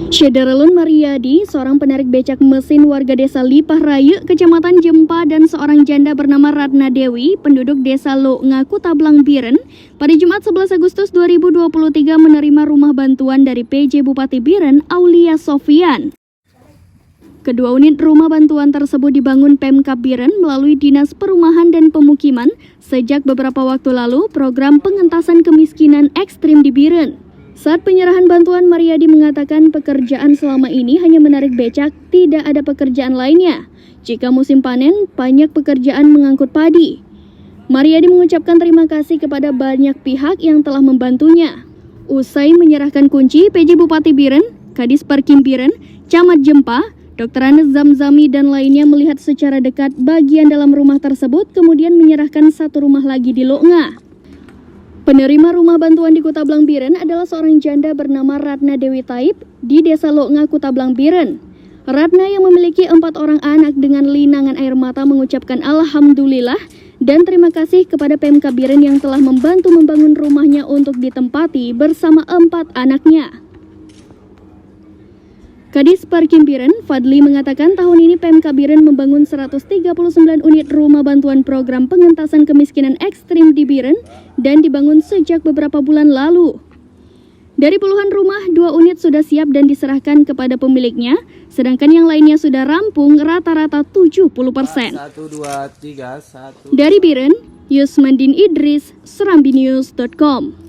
Syederalun Mariadi, seorang penarik becak mesin warga desa Lipah Rayu, kecamatan Jempa, dan seorang janda bernama Ratna Dewi, penduduk desa Lo'nga, Kutablang Biren, pada Jumat 11 Agustus 2023 menerima rumah bantuan dari PJ Bupati Biren, Aulia Sofian. Kedua unit rumah bantuan tersebut dibangun Pemkab Biren melalui Dinas Perumahan dan Pemukiman sejak beberapa waktu lalu program pengentasan kemiskinan ekstrim di Biren. Saat penyerahan bantuan, Mariadi mengatakan pekerjaan selama ini hanya menarik becak, tidak ada pekerjaan lainnya. Jika musim panen, banyak pekerjaan mengangkut padi. Mariadi mengucapkan terima kasih kepada banyak pihak yang telah membantunya. Usai menyerahkan kunci, PJ Bupati Biren, Kadis Parkim Biren, Camat Jempa, Dr. Anes Zamzami dan lainnya melihat secara dekat bagian dalam rumah tersebut, kemudian menyerahkan satu rumah lagi di Lo'nga. Penerima rumah bantuan di Kutablang Biren adalah seorang janda bernama Ratna Dewi Taib di desa Lo'nga, Kutablang Biren. Ratna yang memiliki 4 orang anak dengan linangan air mata mengucapkan alhamdulillah dan terima kasih kepada Pemkab Biren yang telah membantu membangun rumahnya untuk ditempati bersama 4 anaknya. Kadis Parkim Biren, Fadli, mengatakan tahun ini Pemkab Biren membangun 139 unit rumah bantuan program pengentasan kemiskinan ekstrim di Biren dan dibangun sejak beberapa bulan lalu. Dari puluhan rumah, 2 unit sudah siap dan diserahkan kepada pemiliknya, sedangkan yang lainnya sudah rampung rata-rata 70%. Dari Biren, Yusmandin Idris, SerambiNews.com.